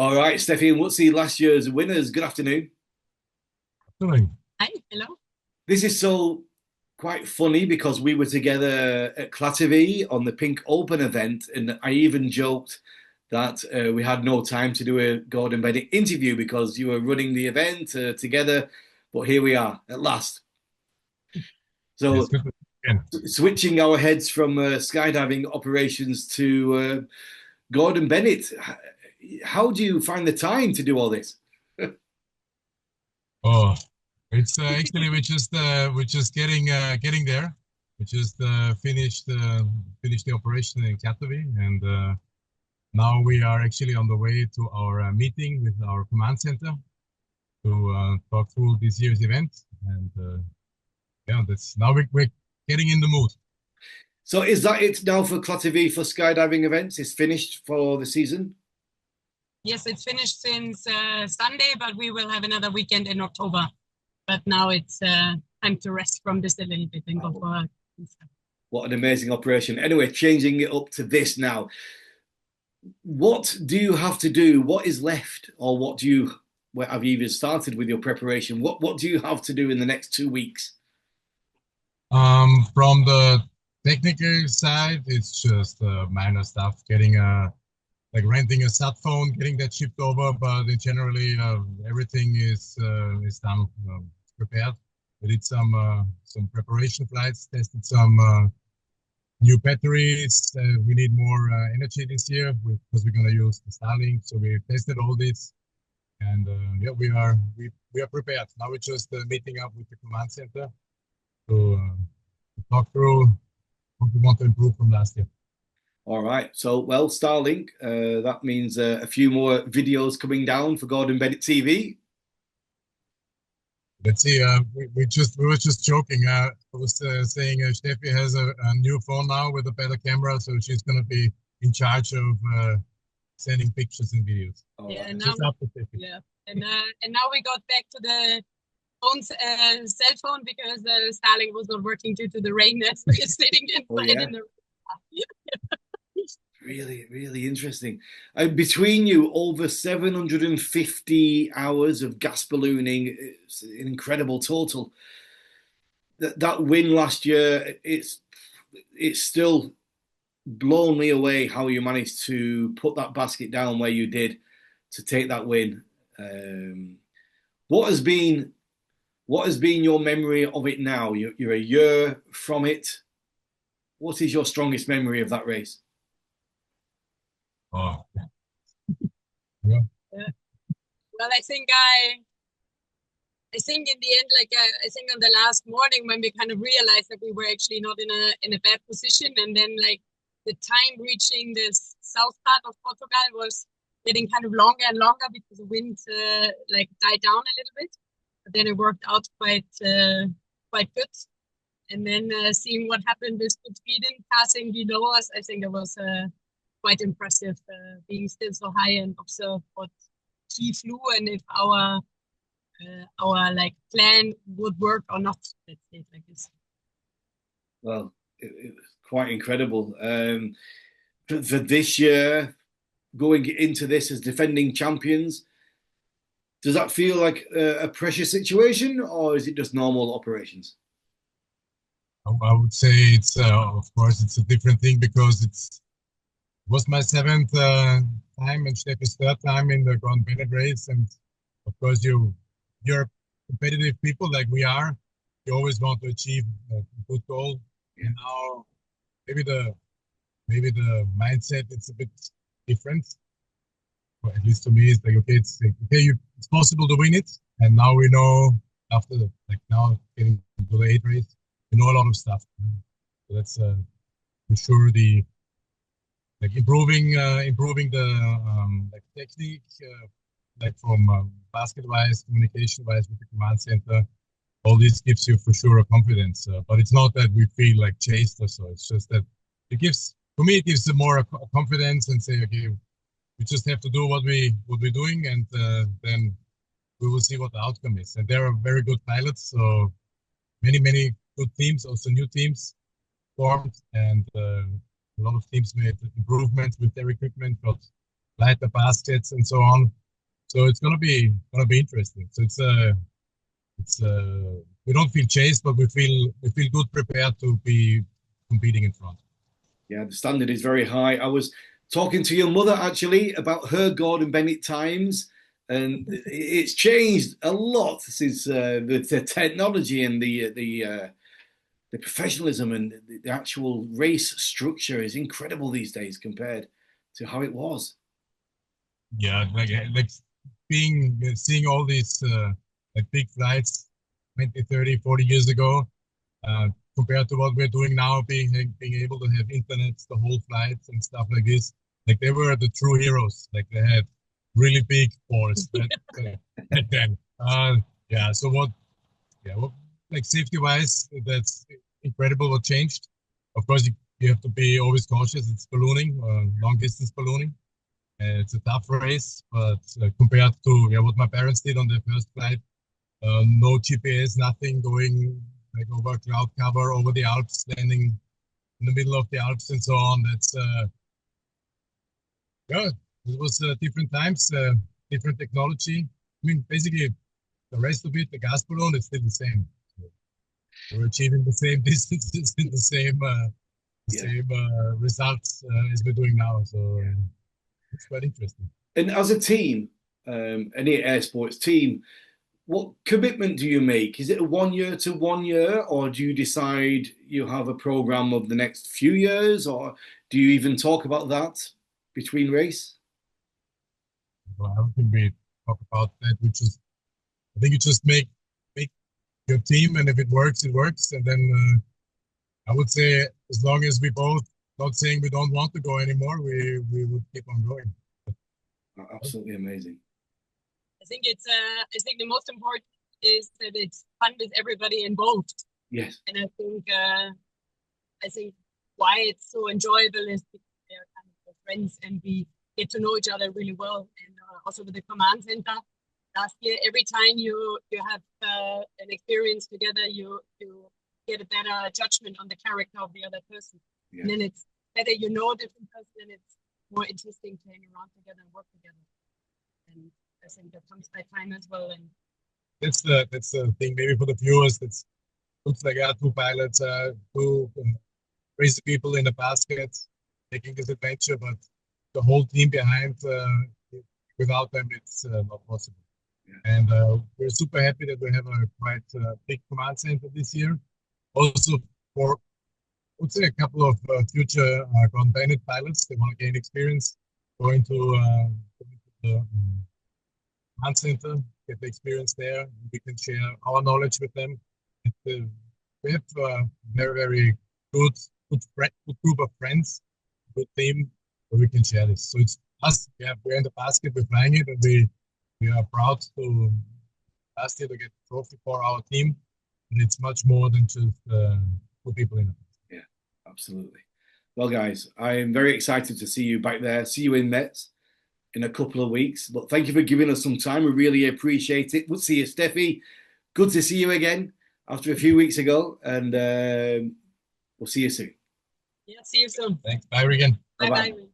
All right, Stefanie and Wuzi, last year's winners. Good afternoon. Doing. Hi, hello. This is so quite funny because we were together at Klatovy on the Pink Open event, and I even joked that we had no time to do a Gordon Bennett interview because you were running the event together. But here we are at last. It's So good to again. switching our heads from skydiving operations to Gordon Bennett. How do you find the time to do all this? Oh, it's actually we're just getting there. We just finished the operation in Katowice, and now we are actually on the way to our meeting with our command center to talk through this year's event. And yeah, that's now we're getting in the mood. So is that it now for Klatovy for skydiving events? It's finished for the season? Yes, it's finished since Sunday, but we will have another weekend in October. But now it's time to rest from this a little bit and go for. What an amazing operation. Anyway, changing it up to this now. What do you have to do? What is left? Or what have you even started with your preparation? What do you have to do in the next 2 weeks? From the technical side, it's just minor stuff, getting like renting a sat phone, getting that shipped over. But generally, everything is done, prepared. We did some preparation flights, tested some new batteries. We need more energy this year because we're gonna use the Starlink. So we tested all this, and yeah, we are prepared. Now we're just meeting up with the command center to talk through what we want to improve from last year. All right. So, well, Starlink, that means a few more videos coming down for Gordon Bennett TV. Let's see. We were just joking. I was saying Steffi has a new phone now with a better camera, so she's going to be in charge of sending pictures and videos. Yeah, Right. and now, Just up to Steffi. yeah, and now we got back to the phone's cell phone because the Starlink was not working due to the rain that we're sitting inside Yeah. in the. Really, really interesting. Between you, over 750 hours of gas ballooning. It's an incredible total. That win last year, it's still blown me away how you managed to put that basket down where you did to take that win. Um, what has been your memory of it now? You're a year from it. What is your strongest memory of that race? Oh, yeah. Yeah. Well, I think in the end, like I think on the last morning when we kind of realized that we were actually not in a bad position, and then like the time reaching this south part of Portugal was getting kind of longer and longer because the wind like died down a little bit. But then it worked out quite good. And then seeing what happened with good Sweden passing below us, I think it was quite impressive being still so high and observe what he flew and if our like plan would work or not. Let's say it like this. Well, it was quite incredible. For this year, going into this as defending champions, does that feel like a pressure situation, or is it just normal operations? I would say it's of course it's a different thing because it was my seventh time and Steffi's third time in the Grand Bennett race, and of course you're competitive people like we are. You always want to achieve a good goal, and now maybe the mindset it's a bit different. Well, at least to me, it's like okay, it's possible to win it, and now we know after like now getting to the eighth race, we know a lot of stuff. So that's for sure the like improving the like technique, like from basket wise, communication wise with the command center. All this gives you for sure a confidence, but it's not that we feel like chased or so. It's just that it gives for me it gives them more a confidence and say okay, we just have to do what we're doing, and then we will see what the outcome is. And there are very good pilots, so many good teams, also new teams formed, and a lot of teams made improvements with their equipment, got light the baskets and so on. So it's gonna be interesting. So it's we don't feel chased, but we feel good prepared to be competing in front. Yeah, the standard is very high. I was talking to your mother actually about her Gordon Bennett times, and it's changed a lot since the technology and the professionalism and the actual race structure is incredible these days compared to how it was. Yeah, like seeing all these like big flights 20, 30, 40 years ago, compared to what we're doing now, being able to have internet the whole flights and stuff like this. Like they were the true heroes. Like they had really big balls back then. Yeah. So what? Yeah. What, like safety wise, that's incredible. What changed? Of course, you have to be always cautious. It's ballooning, long distance ballooning. It's a tough race, but compared to what my parents did on their first flight, no GPS, nothing, going like over cloud cover over the Alps, landing in the middle of the Alps and so on. That's yeah, it was different times, different technology. I mean, basically, the rest of it, the gas balloon, is still the same. So we're achieving the same distances in the same results as we're doing now. So it's quite interesting. And as a team, any air sports team, what commitment do you make? Is it a 1 year to 1 year, or do you decide you have a program of the next few years, or do you even talk about that between race? Well, I don't think we talk about that. I think you just make your team, and if it works, it works. And then I would say, as long as we both not saying we don't want to go anymore, we would keep on going. Absolutely amazing. I think the most important is that it's fun with everybody involved. Yes. And I think why it's so enjoyable is because they're kind of friends and we get to know each other really well. And also with the command center, last year, every time you have an experience together, you get a better judgment on the character of the other person. Yeah. And then it's better you know a different person, and it's more interesting to hang around together and work together. And I think that comes by time as well. And that's the thing. Maybe for the viewers, that looks like two pilots, two crazy people in a basket taking this adventure, but the whole team behind. Without them, it's not possible. Yeah. And we're super happy that we have a quite big command center this year. Also for, I would say, a couple of future Gordon Bennett pilots, they want to gain experience, going to the command center, get the experience there. We can share our knowledge with them. We have a very, very good group of friends, good team, where we can share this. So it's us. Yeah, we're in the basket, we're flying it, and we are proud to last year to get the trophy for our team. And it's much more than just two people in it. Yeah, absolutely. Well, guys, I am very excited to see you back there. See you in Metz in a couple of weeks. But thank you for giving us some time. We really appreciate it. We'll see you, Steffi. Good to see you again after a few weeks ago. And we'll see you soon. Yeah, see you soon. Thanks. Bye, Regan. Bye-bye.